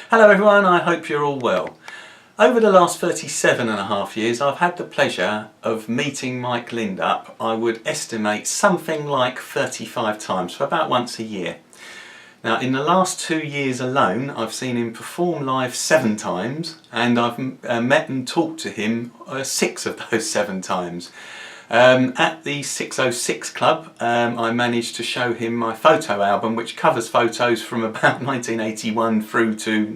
Hello everyone, I hope you're all well. Over the last 37.5 years I've had the pleasure of meeting Mike Lindup, I would estimate something like 35 times, so about once a year. Now in the last 2 years alone I've seen him perform live 7 times and I've met and talked to him 6 of those 7 times. At the 606 Club I managed to show him my photo album, which covers photos from about 1981 through to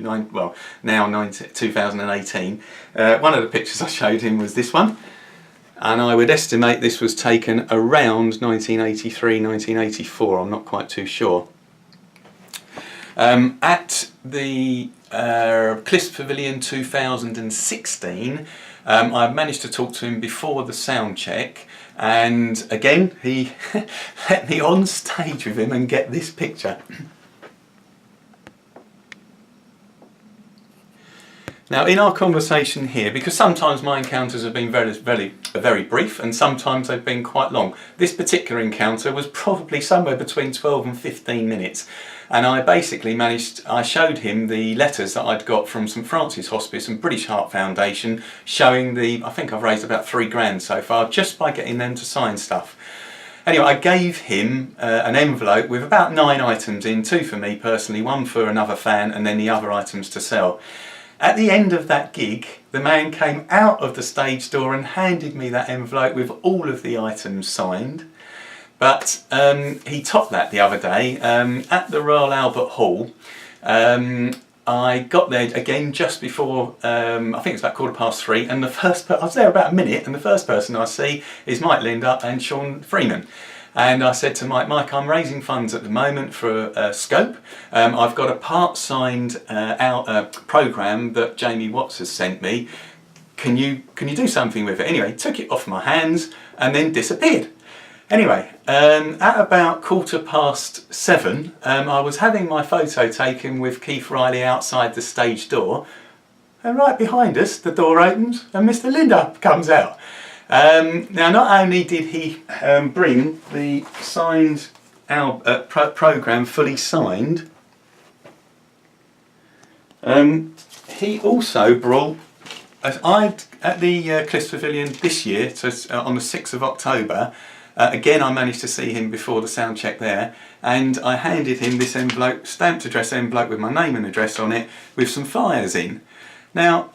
now 2018. One of the pictures I showed him was this one, and I would estimate this was taken around 1983, 1984, I'm not quite too sure. At the Cliffs Pavilion 2016 I managed to talk to him before the sound check, and again he let me on stage with him and get this picture. Now in our conversation here, because sometimes my encounters have been very brief and sometimes they've been quite long, this particular encounter was probably somewhere between 12 and 15 minutes, and I basically I showed him the letters that I'd got from St Francis Hospice and British Heart Foundation showing I think I've raised about 3 grand so far just by getting them to sign stuff. Anyway, I gave him an envelope with about 9 items in, 2 for me personally, 1 for another fan and then the other items to sell. At the end of that gig, the man came out of the stage door and handed me that envelope with all of the items signed. But he topped that the other day at the Royal Albert Hall. I got there again just before, I think it's about 3:15, and I was there about a minute, and the first person I see is Mike Lindup and Sean Freeman. And I said to Mike, I'm raising funds at the moment for Scope. I've got a part-signed programme that Jamie Watts has sent me. Can you do something with it? Anyway, took it off my hands and then disappeared. Anyway, at about 7:15, I was having my photo taken with Keith Riley outside the stage door, and right behind us the door opens and Mr Lindup comes out. Now not only did he bring the signed programme fully signed, he also brought, at the Cliffs Pavilion this year, so on the 6th of October, again I managed to see him before the sound check there, and I handed him this envelope, stamped address envelope with my name and address on it, with some flyers in. Now,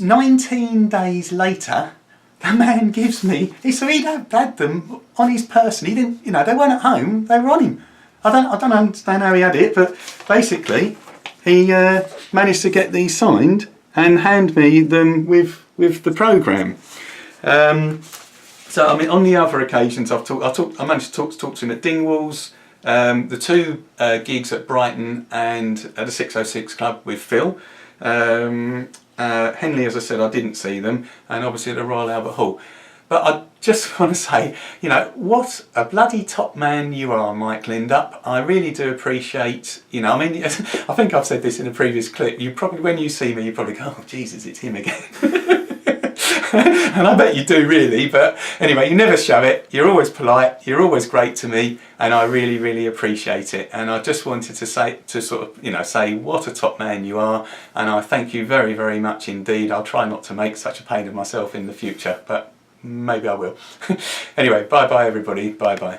19 days later, the man gives me, so he'd had them on his person, he didn't, they weren't at home, they were on him. I don't understand how he had it, but basically he managed to get these signed and hand me them with the programme. So I mean, on the other occasions I managed to talk to him at Dingwall's, the 2 gigs at Brighton and at the 606 Club with Phil. Henley, as I said, I didn't see them, and obviously at the Royal Albert Hall. But I just want to say, what a bloody top man you are, Mike Lindup. I really do appreciate, I mean, I think I've said this in a previous clip, you probably, when you see me, you probably go, oh Jesus, it's him again. And I bet you do really, but anyway, you never show it, you're always polite, you're always great to me, and I really, really appreciate it. And I just wanted to say, say what a top man you are, and I thank you very, very much indeed. I'll try not to make such a pain of myself in the future, but maybe I will. Anyway, bye bye everybody, bye bye.